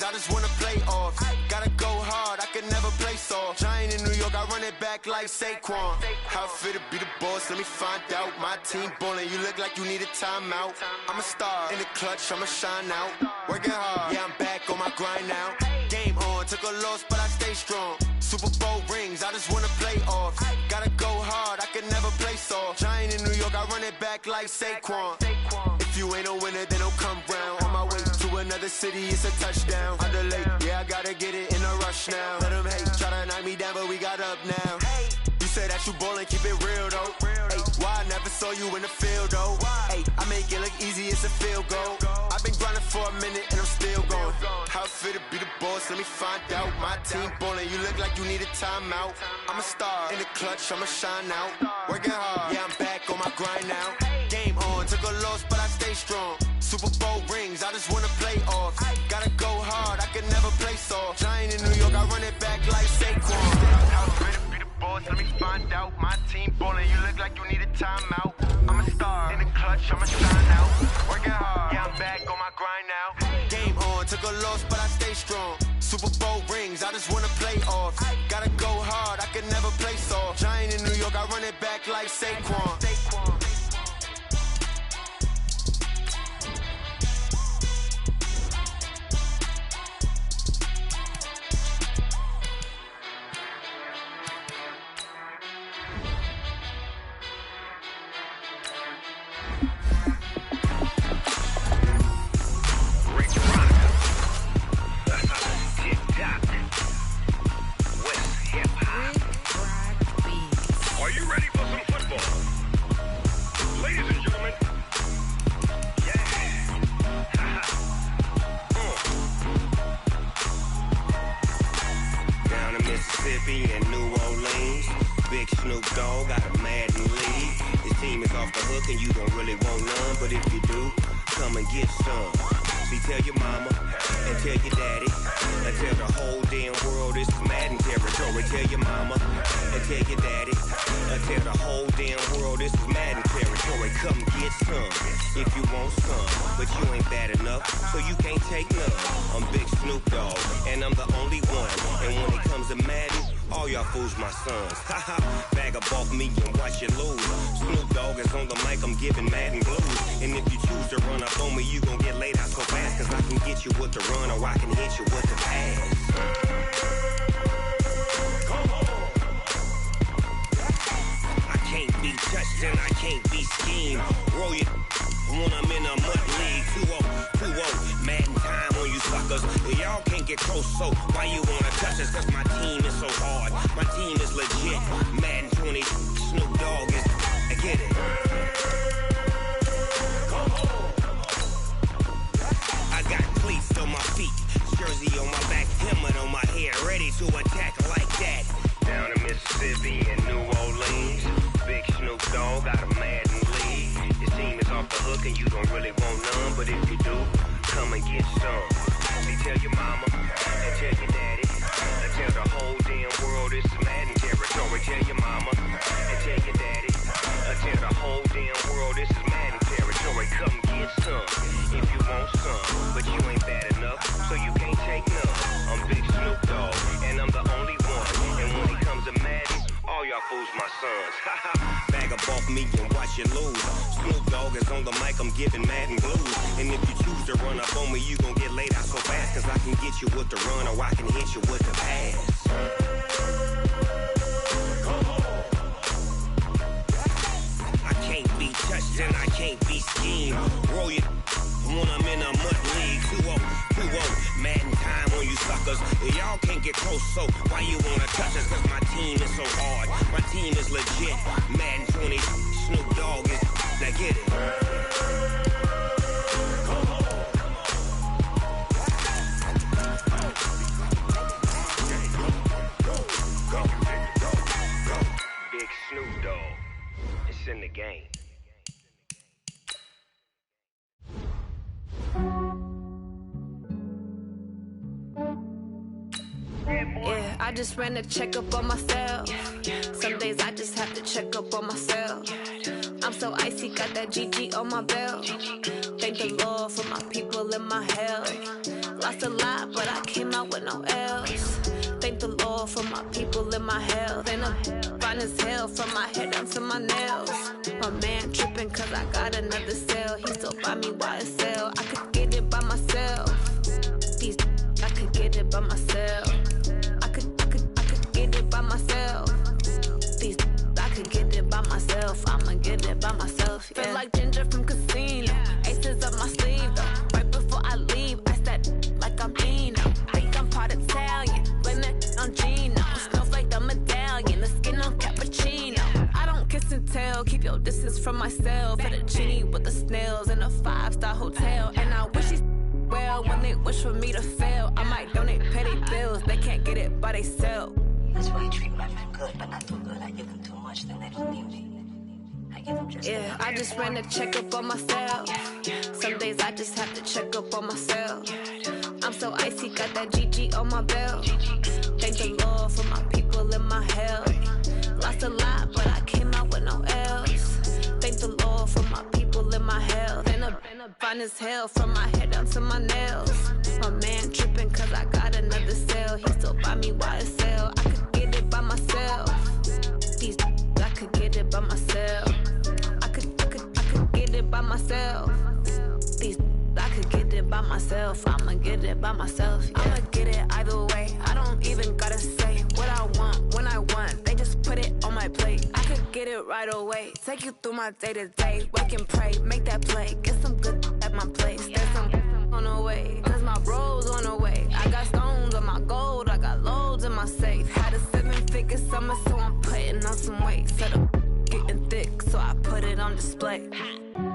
rings, I just wanna play off. Gotta go hard, I can never play soft. Giant in New York, I run it back like Saquon. How it feel to be the boss, let me find out. My team ballin', you look like you need a timeout. I'm a star, in the clutch, I'ma shine out. Working hard, yeah, I'm back on my grind now. Game on, took a loss, but I stay strong. Super Bowl rings, I just wanna play off. Gotta go hard, I can never play soft. Giant in New York, I run it back like Saquon. If you ain't a winner, then don't come round. On my way to another city, it's a touchdown. Underlay, yeah, I gotta get it in a rush now. Let them hate, try to knock me down, but we got up now. You say that you ballin', keep it real though. Ay, why I never saw you in the field though? Ay, I make it look easy, it's a field goal. I've been grinding for a minute and I'm still going. How it feel to be the boss, let me find out. My team ballin', you look like you need a timeout. I'm a star, in the clutch, I'ma shine out. Working hard, yeah, I'm back on my grind now. Game on, took a loss, but I stay strong. Super Bowl rings, I just wanna play off. Gotta go hard, I can never play soft. Giant in New York, I run it back like Saquon. How it feel to be the boss, let me find out. My team ballin', you look like you need a timeout. I'm a star, in the clutch, I'ma shine out. Working hard, yeah, I'm back on my grind now. Game on, took a loss, but I stay strong. Super Bowl rings, I just wanna play off. Gotta go hard, I can never play soft. Giant in New York, I run it back like Saquon. And New Orleans, Big Snoop Dogg got a Madden lead. His team is off the hook and you don't really want none, but if you do, come and get some. See, tell your mama and tell your daddy and tell the whole damn world it's Madden territory. Tell your mama and tell your daddy and tell the whole damn world this is Madden territory. Come get some if you want some, but you ain't bad enough, so you can't take none. I'm Big Snoop Dogg and I'm the only one, and when it comes to Madden, all y'all fools my sons. Haha, bag up off me and watch you lose. Snoop Dogg is on the mic, I'm giving Madden blues. And if you choose to run up on me, you gon' get laid out so fast, cause I can get you with the run or I can hit you with the pass. I can't be touched and I can't be schemed. Roll you when I'm in a mud league. 2-0, Madden time on you suckers. Y'all can't get close, so why you wanna touch us? Cause my team is so hard, my team is legit. Madden 20, Snoop Dogg is, I get it. I got cleats on my feet, jersey on my back, helmet on my head, ready to attack like that. Down in Mississippi and New Orleans, Big Snoop Dogg got a Madden lead. His team is off the hook and you don't really want none, but if you do, come and get some. See, tell your mama and tell your daddy and tell the whole damn world it's Madden territory. Tell your mama and tell your daddy and tell the whole damn world this is Madden territory. Come get some if you want some, but you ain't bad enough, so you can't take none. I'm Big Snoop Dogg and I'm the only one, and when it comes to Madden, all y'all fools my sons. Bag up off me and watch you lose. Snoop Dogg is on the mic, I'm giving Madden blues. And if you choose to run up on me, you gon' get laid out so fast, cause I can get you with the run or I can hit you with the pass. I can't be touched and I can't be schemed. Roll you when I'm in a mud league. 2-0, Madden time on you suckers. Y'all can't get close, so why you wanna touch us? Cause my team is so hard, my team is legit. Madden 20, Snoop Dogg is, now get it. Big Snoop Dogg, it's in the game. Yeah, I just ran a checkup on myself. Some days I just have to check up on myself. I'm so icy, got that GG on my belt. Thank the Lord for my people in my health. Lost a lot, but I came out with no L's. Thank the Lord for my people in my health. And I'm fine as hell from my head down to my nails. My man tripping cause I got another sale. He still buy me YSL. I could get it by myself. These I could get it by myself. I could get it by myself. These I could get it by myself. I'ma get it by myself. Yeah. Feel like Ginger from Casino. Aces up my sleeve though. Right before I leave, I said like I'm Dino. Think I'm part Italian. Blame that on Gino. Snowflake the medallion. The skin on cappuccino. I don't kiss and tell. Keep your distance from myself. At a genie with the snails in a 5-star hotel. And I wish he's well when they wish for me to fail. I might donate petty bills. They can't get it by themselves. That's why you treat my friend good, but not too good. I give them too much, then they don't need me. I give them just yeah, I just ran a checkup on myself. Some days I just have to check up on myself. I'm so icy, got that GG on my belt. Thank the Lord for my people in my health. Lost a lot, but I came out with no L's. Thank the Lord for my people in my health. And I'm fine as hell from my head down to my nails. My man tripping cause I got another sale. He still buy me YSL. I could get it by myself. These I could get it by myself. I could get it by myself. These I could get it by myself. I'ma get it by myself. Yeah. I'ma get it either way. I don't even gotta say what I want when I want. They just put it on my plate. I could get it right away. Take you through my day to day. Wake and pray, make that play. Get some good at my place. There's some on the way. Cause my bro's on the way. I got stones on my gold. I got loads in my safe. Had a 7-figure summer, so I'm putting on some weight. Set up getting thick, so I put it on display.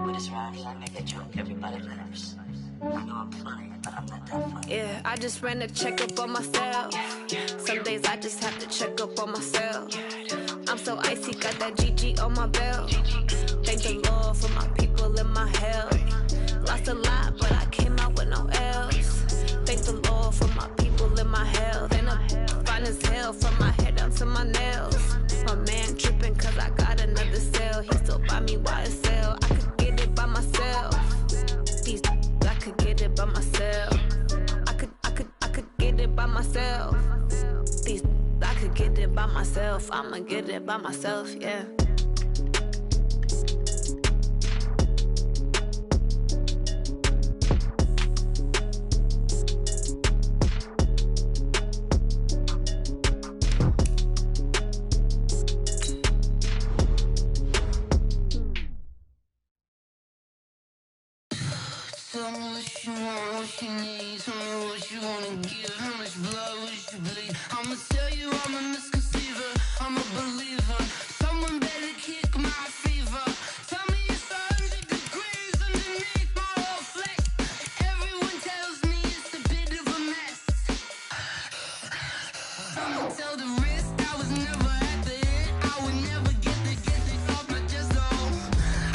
With this rhymes, I make a joke, everybody laughs. I know I'm funny, but I'm not that funny. Yeah, I just ran a checkup on myself. Some days I just have to check up on myself. I'm so icy, got that GG on my belt. Thank the Lord for my people in my health. Lost a lot, but I came out with no L's. Thank the Lord for my people in my health. And I'm fine as hell from my head down to my nails. My man tripping cause I got another sale. He still buy me YSL. I could get it by myself. These I could get it by myself. I could get it by myself. These I could get it by myself. I'ma get it by myself, yeah. Tell me what you want, what you need. Tell me what you wanna give. How much blood would you bleed? I'ma tell you I'm a misconceiver. I'm a believer. Someone better kick my fever. Tell me it's 100 degrees underneath my whole flesh. Everyone tells me it's a bit of a mess. Someone tell the risk I was never at the end. I would never get the off my chest though.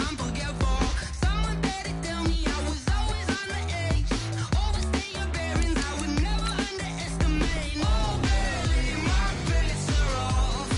I'm forgetful. Someone better tell me I was always on the edge. Overstay your bearings, I would never underestimate. Oh baby, my brakes are off.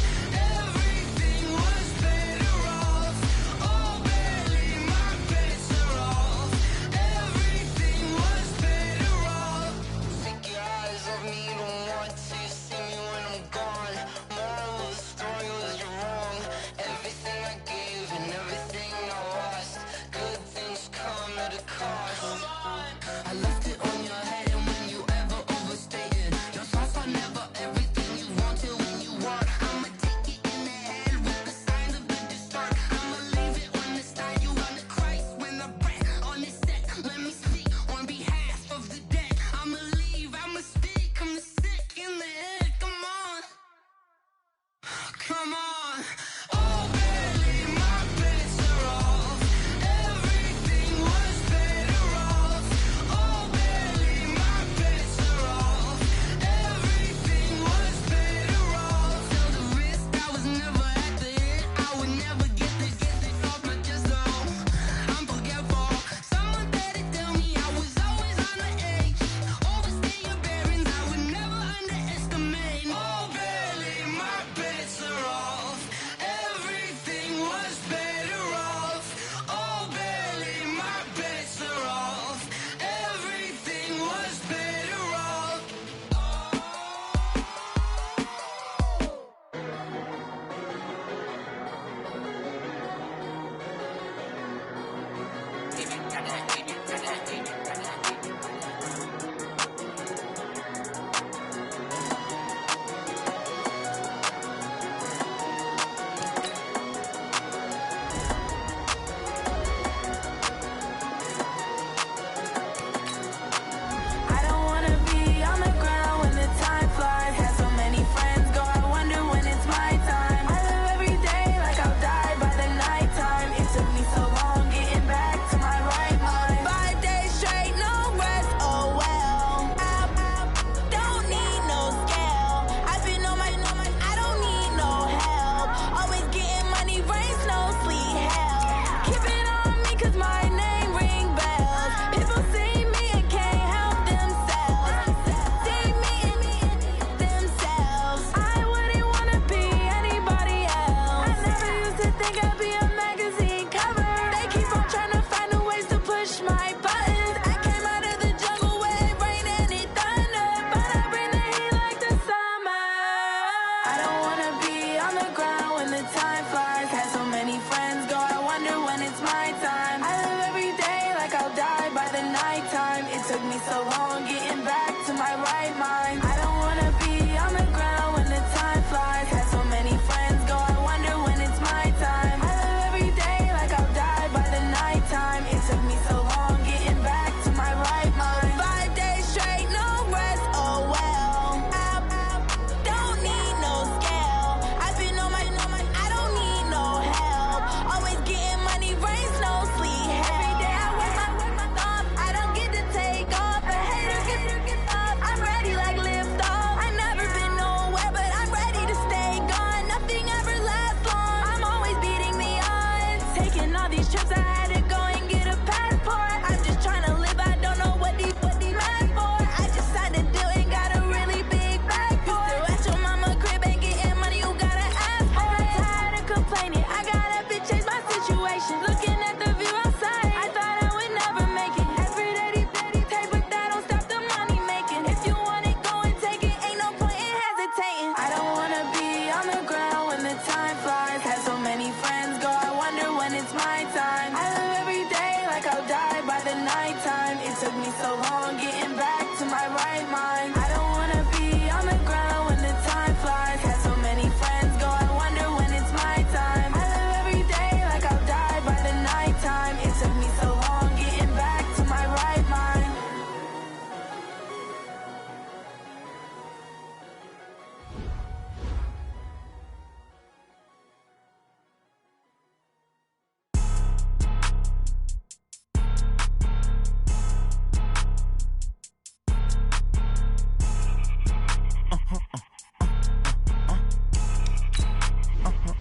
mind. I don't wanna be on the ground when the time flies. Had so many friends go, I wonder when it's my time. I live every day like I'll die by the nighttime. It took me so long getting back to my right mind.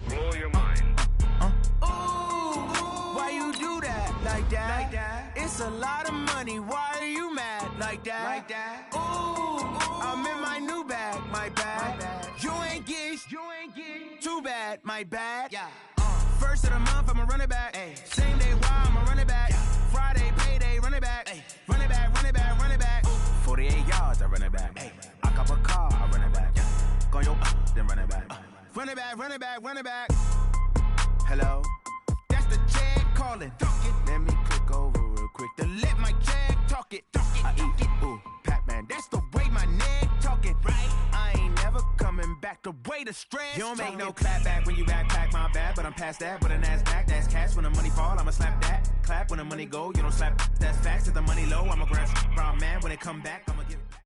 Blow your mind. Why you do that like that? It's a lot of money. Why are you mad like that? Ooh, I'm in my new bag, my bad. You ain't get too bad, my bad. Yeah. First of the month, I'ma run it back. Same day, why I'ma run it back. Friday, payday, run it back. Run it back, run it back, run it back. 48 yards, I run it back. I cop a car, I run it back. Go yo, then run it back. Run it back, run it back, run it back. Hello? That's the check calling. Let me click over real quick to let my check talk it. I eat, ooh, Pac-Man. That's the way my neck talking. Right? I ain't never coming back. The way the stress. You don't make no clap back when you backpack, my bad. But I'm past that with a NASDAQ. That's cash when the money fall. I'ma slap that. Clap when the money go. You don't slap. That's facts. If the money low, I'ma grab brown man. When it come back, I'ma give it back.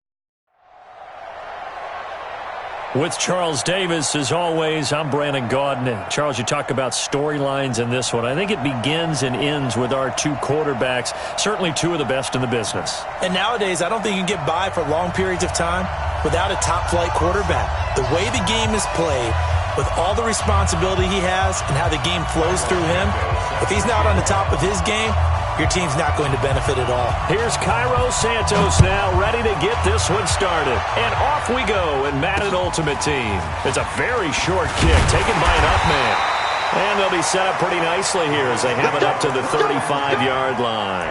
With Charles Davis, as always, I'm Brandon Gaudin. Charles, you talk about storylines in this one. I think it begins and ends with our two quarterbacks, certainly two of the best in the business. And nowadays, I don't think you can get by for long periods of time without a top-flight quarterback. The way the game is played, with all the responsibility he has and how the game flows through him, if he's not on the top of his game, your team's not going to benefit at all. Here's Cairo Santos now, ready to get this one started. And off we go in Madden Ultimate Team. It's a very short kick taken by an up man. And they'll be set up pretty nicely here as they have it up to the 35-yard line.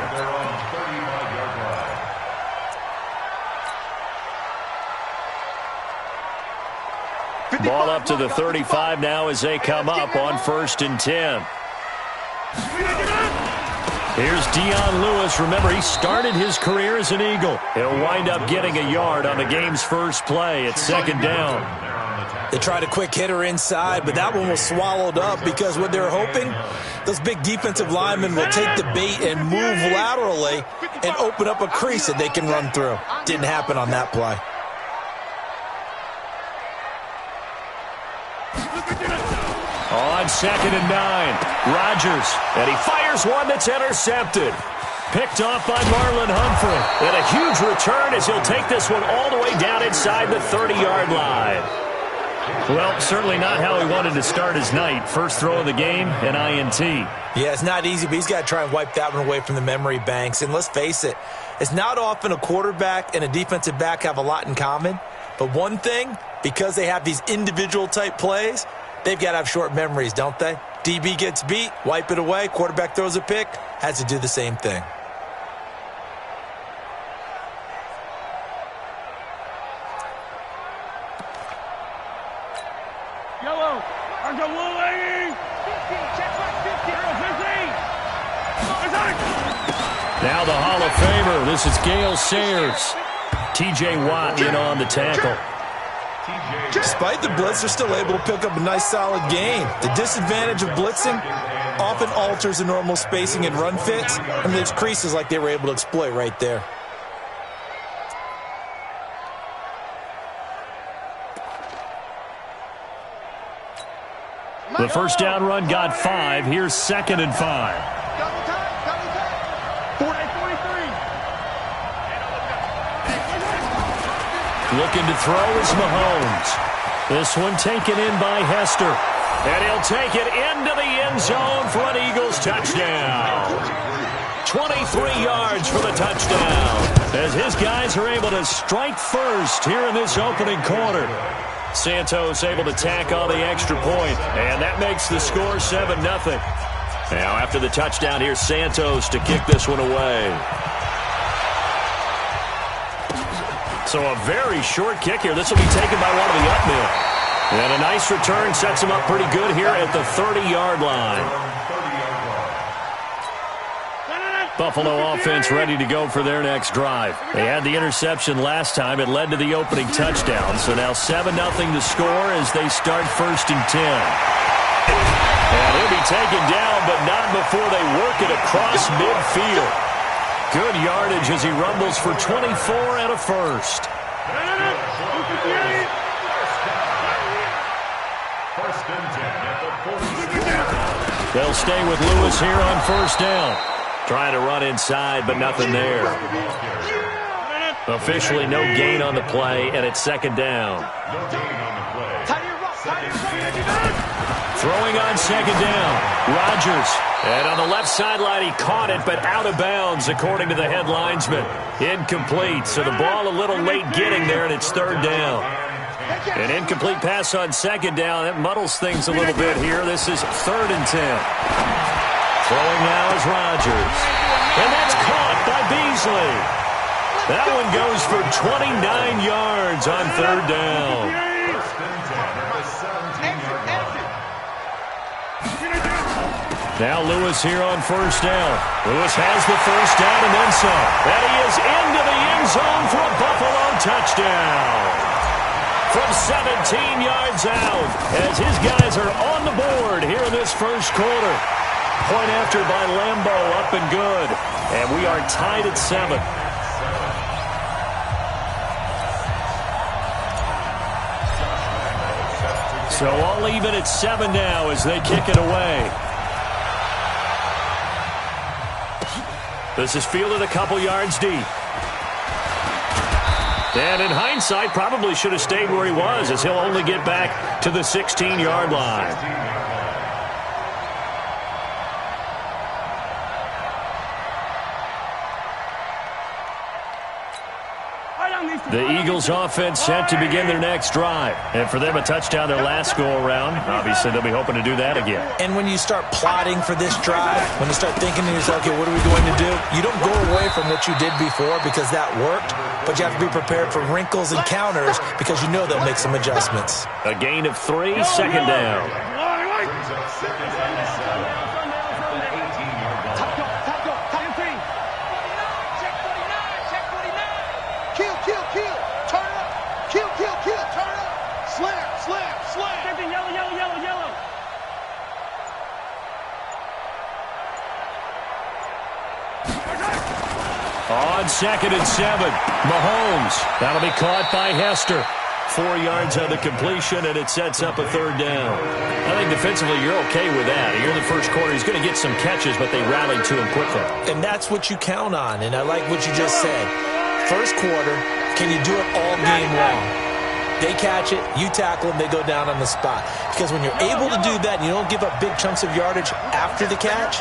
Ball up to the 35 now as they come up on 1st and 10. Here's Dion Lewis. Remember, he started his career as an Eagle. He'll wind up getting a yard on the game's first play at 2nd down. They tried a quick hitter inside, but that one was swallowed up because what they're hoping, those big defensive linemen will take the bait and move laterally and open up a crease that they can run through. Didn't happen on that play. On 2nd and 9, Rodgers, and he fires one that's intercepted. Picked off by Marlon Humphrey. And a huge return as he'll take this one all the way down inside the 30-yard line. Well, certainly not how he wanted to start his night. First throw of the game, an INT. Yeah, it's not easy, but he's got to try and wipe that one away from the memory banks. And let's face it, it's not often a quarterback and a defensive back have a lot in common. But one thing, because they have these individual-type plays, they've got to have short memories, don't they? DB gets beat, wipe it away, quarterback throws a pick, has to do the same thing. Yellow, now the Hall of Famer, this is Gale Sayers. T.J. Watt in on the tackle. Despite the blitz, they're still able to pick up a nice solid gain. The disadvantage of blitzing often alters the normal spacing and run fits, and there's creases like they were able to exploit right there. The first down run got 5. Here's 2nd and 5. Looking to throw is Mahomes. This one taken in by Hester. And he'll take it into the end zone for an Eagles touchdown. 23 yards for the touchdown. As his guys are able to strike first here in this opening quarter. Santos able to tack on the extra point, and that makes the score 7-0. Now after the touchdown, here's Santos to kick this one away. So a very short kick here. This will be taken by one of the up men. And a nice return sets him up pretty good here at the 30-yard line. Buffalo offense ready to go for their next drive. They had the interception last time. It led to the opening touchdown. So now 7-0 to score as they start 1st and 10. And he'll be taken down, but not before they work it across midfield. Good yardage as he rumbles for 24 and a first. They'll stay with Lewis here on 1st down. Trying to run inside, but nothing there. Officially no gain on the play, and it's 2nd down. Throwing on 2nd down, Rodgers. And on the left sideline, he caught it, but out of bounds, according to the head linesman. Incomplete, so the ball a little late getting there, and it's 3rd down. An incomplete pass on 2nd down. That muddles things a little bit here. This is 3rd and 10. Throwing now is Rodgers. And that's caught by Beasley. That one goes for 29 yards on 3rd down. Now Lewis here on 1st down. Lewis has the 1st down and then some. And he is into the end zone for a Buffalo touchdown. From 17 yards out as his guys are on the board here in this 1st quarter. Point after by Lambeau, up and good. And we are tied at 7. So all even at 7 now as they kick it away. This is fielded a couple yards deep. And in hindsight, probably should have stayed where he was as he'll only get back to the 16-yard line. The Eagles offense set to begin their next drive. And for them, a touchdown their last go-around. Obviously, they'll be hoping to do that again. And when you start plotting for this drive, when you start thinking to yourself, okay, what are we going to do? You don't go away from what you did before because that worked, but you have to be prepared for wrinkles and counters because you know they'll make some adjustments. A gain of 3, 2nd down. On 2nd and 7, Mahomes. That'll be caught by Hester. 4 yards on the completion, and it sets up a 3rd down. I think defensively you're okay with that. Here in the 1st quarter, he's going to get some catches, but they rallied to him quickly. And that's what you count on, and I like what you just said. 1st quarter, can you do it all game long? They catch it, you tackle them, they go down on the spot. Because when you're able to do that and you don't give up big chunks of yardage after the catch,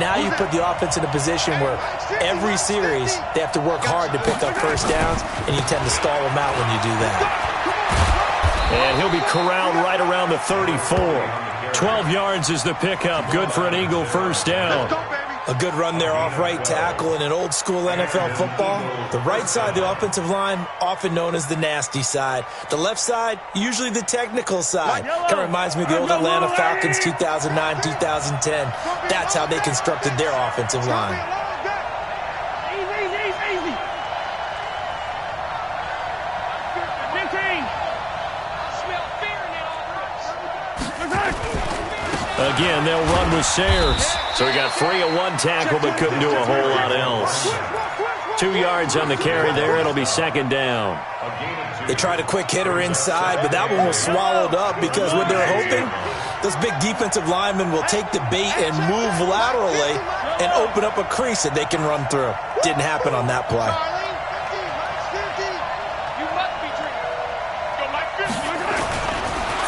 now you put the offense in a position where every series they have to work hard to pick up 1st downs, and you tend to stall them out when you do that. And he'll be corralled right around the 34. 12 yards is the pickup. Good for an Eagle 1st down. A good run there off right tackle in an old-school NFL football. The right side, the offensive line, often known as the nasty side. The left side, usually the technical side. Kind of reminds me of the old Atlanta Falcons 2009, 2010. That's how they constructed their offensive line. Again, they'll run with Sayers. So he got free of one tackle but couldn't do a whole lot else. 2 yards on the carry there. It'll be 2nd down. They tried a quick hitter inside, but that one was swallowed up because what they're hoping, those big defensive linemen will take the bait and move laterally and open up a crease that they can run through. Didn't happen on that play.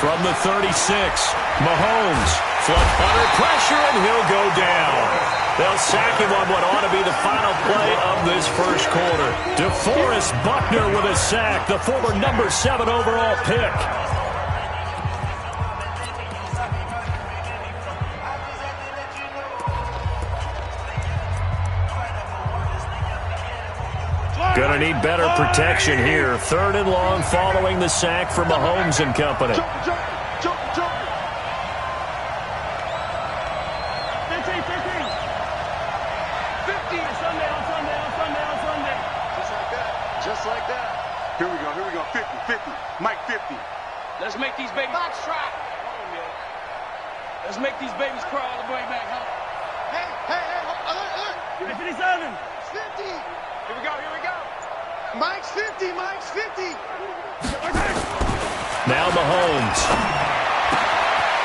From the 36, Mahomes. Fluff under pressure, and he'll go down. They'll sack him on what ought to be the final play of this 1st quarter. DeForest Buckner with a sack, the former number 7 overall pick. Gonna need better protection here. 3rd and long following the sack for Mahomes and company. Here we go. 50, 50. Mike 50. Let's make these babies try. Let's make these babies crawl all the way back home. Hey, 57. 50. Here we go. Mike's 50. Now Mahomes.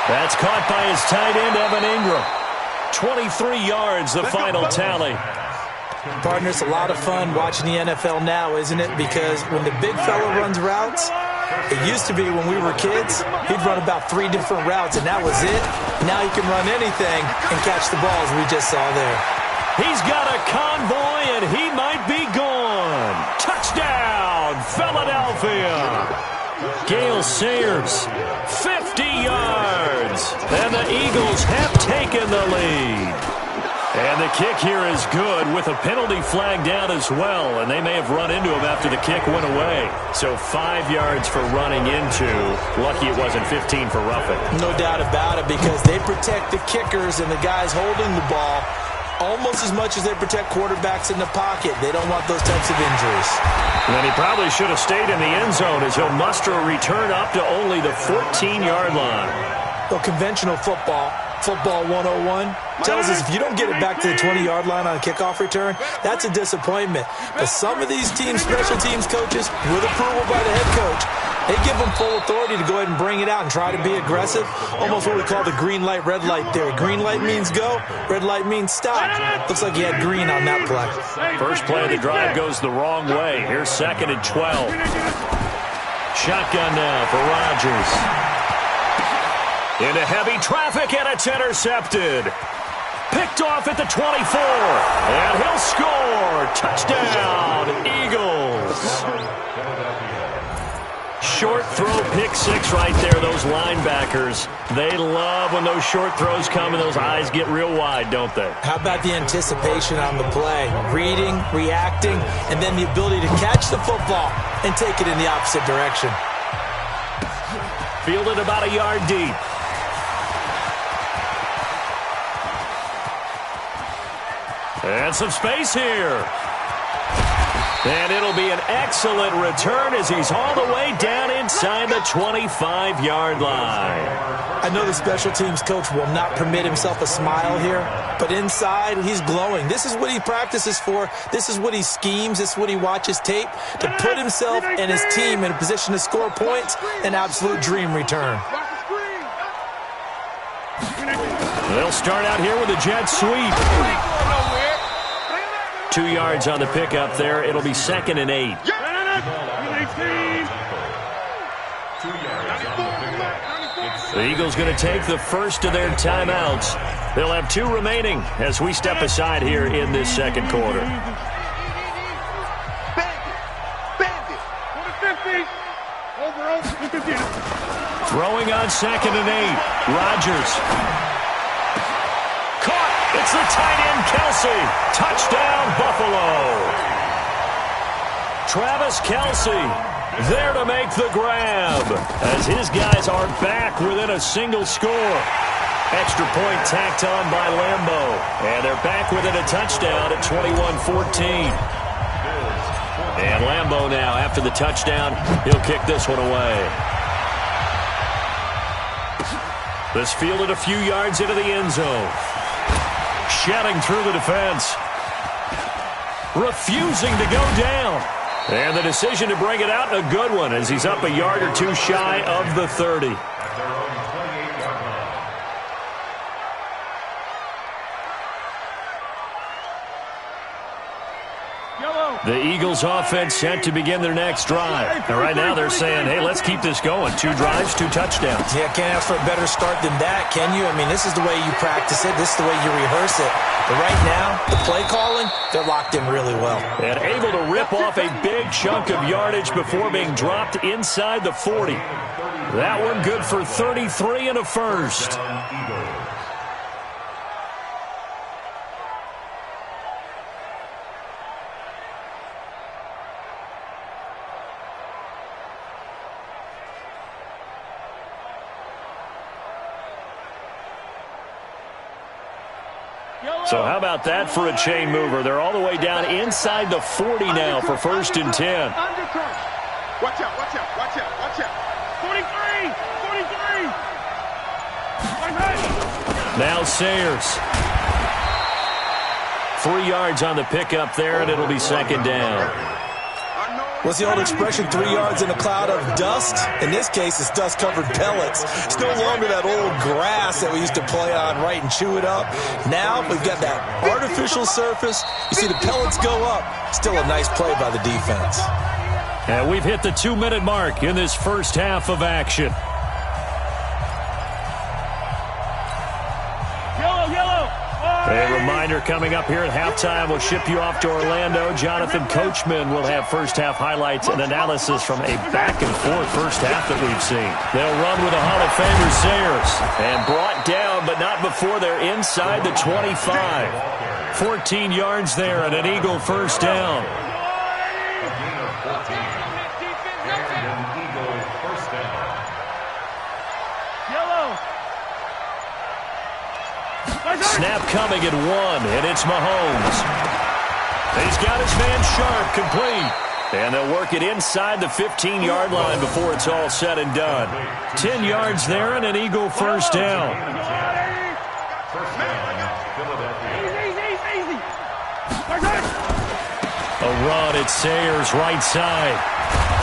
That's caught by his tight end, Evan Ingram. 23 yards, the final tally. Partner, it's a lot of fun watching the NFL now, isn't it? Because when the big fella runs routes, it used to be when we were kids, he'd run about 3 different routes, and that was it. Now he can run anything and catch the balls we just saw there. He's got a convoy, and he might be gone. Touchdown, Philadelphia. Gale Sayers, 50 yards. And the Eagles have taken the lead. And the kick here is good with a penalty flag down as well. And they may have run into him after the kick went away. So 5 yards for running into. Lucky it wasn't 15 for roughing. No doubt about it, because they protect the kickers and the guys holding the ball almost as much as they protect quarterbacks in the pocket. They don't want those types of injuries. And then he probably should have stayed in the end zone as he'll muster a return up to only the 14-yard line. Well, conventional football 101, tells us if you don't get it back to the 20-yard line on a kickoff return, that's a disappointment. But some of these teams, special teams coaches, with approval by the head coach, they give them full authority to go ahead and bring it out and try to be aggressive. Almost what we call the green light, red light theory. Green light means go, red light means stop. Looks like he had green on that play. First play of the drive goes the wrong way. Here's 2nd and 12. Shotgun now for Rodgers. Into heavy traffic, and it's intercepted. Picked off at the 24. And he'll score. Touchdown, Eagles. Short throw, pick 6 right there. Those linebackers, they love when those short throws come and those eyes get real wide, don't they? How about the anticipation on the play? Reading, reacting, and then the ability to catch the football and take it in the opposite direction. Fielded about a yard deep. And some space here. And it'll be an excellent return as he's all the way down inside the 25-yard line. I know the special teams coach will not permit himself a smile here, but inside he's glowing. This is what he practices for. This is what he schemes. This is what he watches tape to put himself and his team in a position to score points. An absolute dream return. They'll start out here with a jet sweep. 2 yards on the pickup there. It'll be 2nd and 8. The Eagles going to take the first of their timeouts. They'll have 2 remaining as we step aside here in this second quarter. Throwing on 2nd and 8. Rodgers. It's the tight end, Kelce. Touchdown, Buffalo. Travis Kelce there to make the grab as his guys are back within a single score. Extra point tacked on by Lambo. And they're back within a touchdown at 21-14. And Lambo now, after the touchdown, he'll kick this one away. This fielded a few yards into the end zone. Shedding through the defense. Refusing to go down. And the decision to bring it out, a good one, as he's up a yard or 2 shy of the 30. The Eagles offense set to begin their next drive. And right now they're saying, hey, let's keep this going. 2 drives, 2 touchdowns. Yeah, can't ask for a better start than that, can you? I mean, this is the way you practice it. This is the way you rehearse it. But right now, the play calling, they're locked in really well. And able to rip off a big chunk of yardage before being dropped inside the 40. That one good for 33 and a first. So how about that for a chain mover? They're all the way down inside the 40 now for 1st and 10. out, watch out, watch out, watch out. 43! 43! Now Sayers. 3 yards on the pickup there, and it'll be second down. What's the old expression, 3 yards in a cloud of dust? In this case, it's dust-covered pellets. It's no longer that old grass that we used to play on, right, and chew it up. Now we've got that artificial surface. You see the pellets go up. Still a nice play by the defense. And we've hit the 2-minute mark in this first half of action. A reminder coming up here at halftime, we'll ship you off to Orlando. Jonathan Coachman will have first-half highlights and analysis from a back-and-forth first half that we've seen. They'll run with a Hall of Famer, Sayers, and brought down, but not before they're inside the 25. 14 yards there and an Eagle first down. Snap coming at 1, and it's Mahomes. He's got his man sharp, complete. And they'll work it inside the 15-yard line before it's all said and done. 10 yards there and an Eagle first down. A run at Sayers' right side.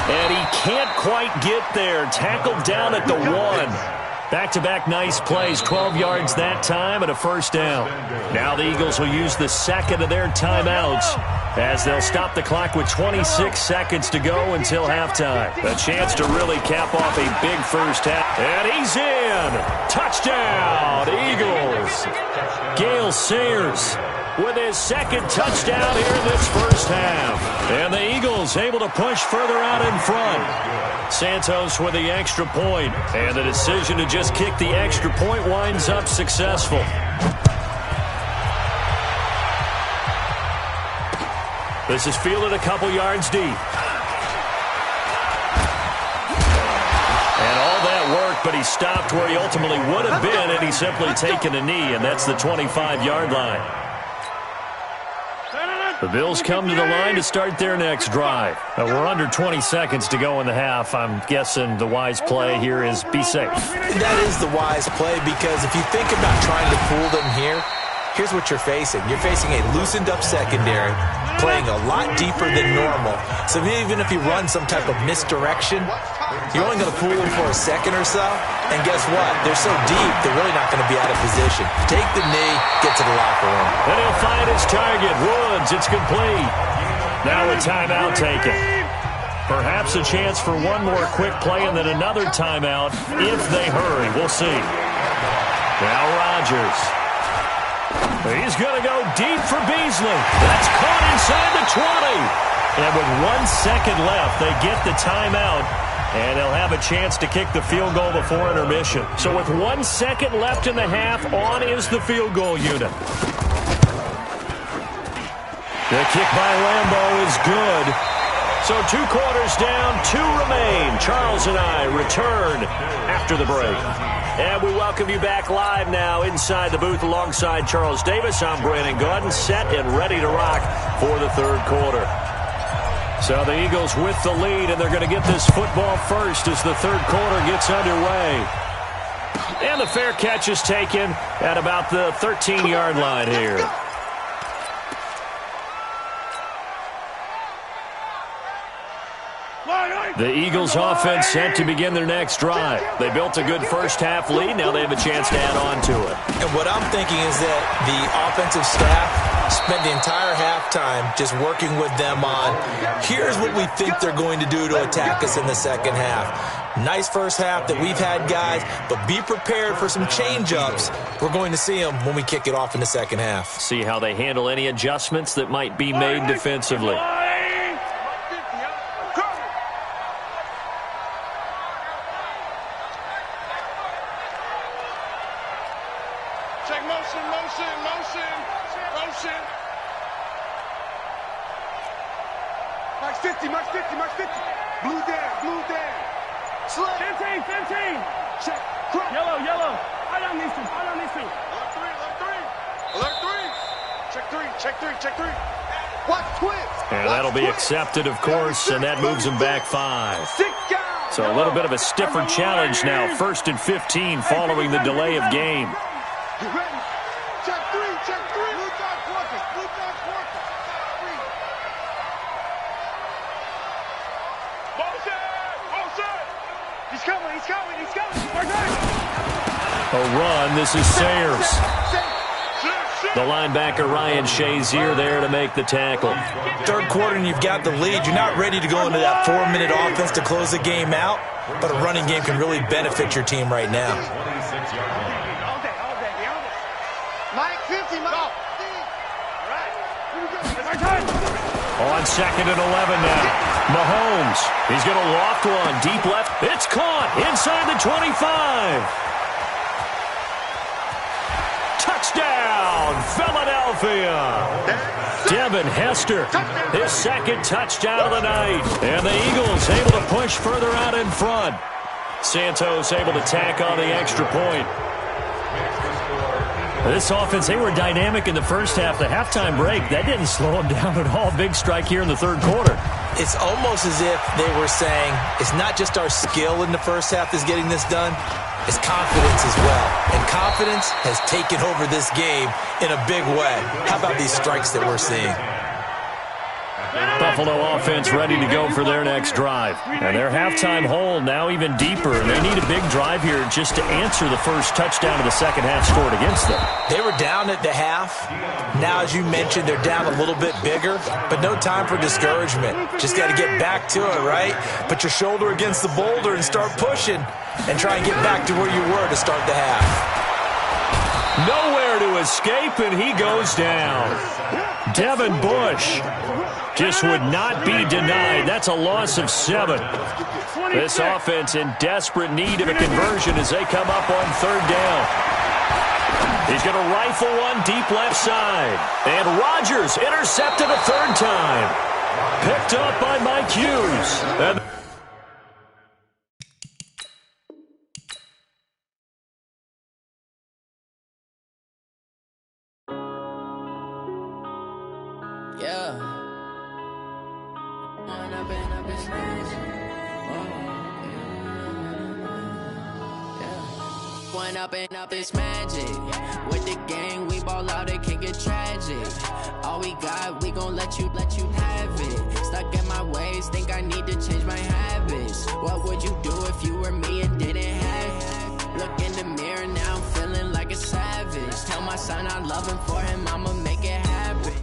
And he can't quite get there. Tackled down at the 1. Back-to-back nice plays, 12 yards that time and a first down. Now the Eagles will use the second of their timeouts as they'll stop the clock with 26 seconds to go until halftime. A chance to really cap off a big first half. And he's in! Touchdown, Eagles! Gale Sayers with his second touchdown here in this first half. And the Eagles able to push further out in front. Santos with the extra point, and the decision to just kick the extra point winds up successful. This is fielded a couple yards deep. And all that work, but he stopped where he ultimately would have been, and he's simply taken a knee, and that's the 25-yard line. The Bills come to the line to start their next drive. We're under 20 seconds to go in the half. I'm guessing the wise play here is be safe. That is the wise play, because if you think about trying to fool them here, here's what you're facing. You're facing a loosened-up secondary, playing a lot deeper than normal. So even if you run some type of misdirection, you're only going to fool them for a second or so. And guess what? They're so deep, they're really not going to be out of position. Take the knee, get to the locker room. And he'll find his target. Woods, it's complete. Now a timeout taken. Perhaps a chance for one more quick play and then another timeout if they hurry. We'll see. Now Rodgers. He's going to go deep for Beasley. That's caught inside the 20. And with 1 second left, they get the timeout. And they'll have a chance to kick the field goal before intermission. So with 1 second left in the half, on is the field goal unit. The kick by Lambeau is good. So 2 quarters down, 2 remain. Charles and I return after the break. And we welcome you back live now inside the booth alongside Charles Davis. I'm Brandon Gordon, set and ready to rock for the third quarter. So the Eagles with the lead, and they're going to get this football first as the third quarter gets underway. And the fair catch is taken at about the 13-yard line here. The Eagles offense set to begin their next drive. They built a good first-half lead. Now they have a chance to add on to it. And what I'm thinking is that the offensive staff spent the entire halftime just working with them on, here's what we think they're going to do to attack us in the second half. Nice first half that we've had, guys, but be prepared for some change-ups. We're going to see them when we kick it off in the second half. See how they handle any adjustments that might be made defensively. Check motion, motion, motion, motion. Max 50, Max 50, Max 50. Blue down. Slip. 15. Check. Yellow. I don't need to. Alert 3. Check 3. And that'll be accepted, of course, and that moves them back 5. So a little bit of a stiffer challenge now. 1st and 15 following the delay of game. Check 3, check 3. Blue dog's working, blue dog's working. Bullshit! He's coming, he's coming, he's coming. A run, this is Sayers. The linebacker, Ryan Shazier, there to make the tackle. 3rd quarter and you've got the lead. You're not ready to go into that 4-minute offense to close the game out, but a running game can really benefit your team right now. All day. Mike 50, Mike. All right. On 2nd and 11 now. Mahomes, he's going to loft one. Deep left. It's caught inside the 25. Touchdown, Philadelphia. Devin Hester, his 2nd touchdown of the night. And the Eagles able to push further out in front. Santos able to tack on the extra point. This offense, they were dynamic in the first half. The halftime break, that didn't slow them down at all. Big strike here in the 3rd quarter. It's almost as if they were saying, it's not just our skill in the first half that's getting this done, it's confidence as well. And confidence has taken over this game in a big way. How about these strikes that we're seeing? Buffalo offense ready to go for their next drive. And their halftime hole now even deeper, and they need a big drive here just to answer the first touchdown of the second half scored against them. They were down at the half. Now, as you mentioned, they're down a little bit bigger, but no time for discouragement. Just got to get back to it, right? Put your shoulder against the boulder and start pushing and try and get back to where you were to start the half. Nowhere to escape, and he goes down. Devin Bush just would not be denied. That's a loss of 7. This offense in desperate need of a conversion as they come up on 3rd down. He's going to rifle one deep left side. And Rodgers intercepted a 3rd time. Picked up by Mike Hughes. And up is magic. With the gang, we ball out, it can get tragic. All we got, we gon' let you have it. Stuck in my ways, think I need to change my habits. What would you do if you were me and didn't have it? Look in the mirror, now I'm feeling like a savage. Tell my son I love him, for him I'ma make it happen.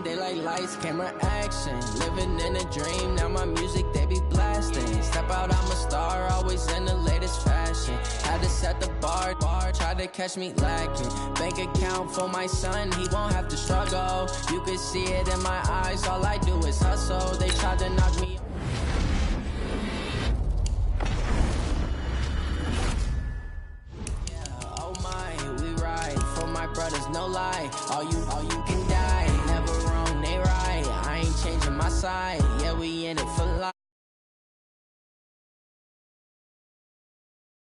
They like lights, camera, action. Living in a dream, now my music they be blasting. Step out, I'm a star, always in the latest fashion. Had to set the bar, try to catch me lacking. Bank account for my son, he won't have to struggle. You can see it in my eyes, all I do is hustle. They tried to knock me. Yeah, oh my, we ride for my brothers, no lie. All you can die. Changing my side, yeah, we in it for life.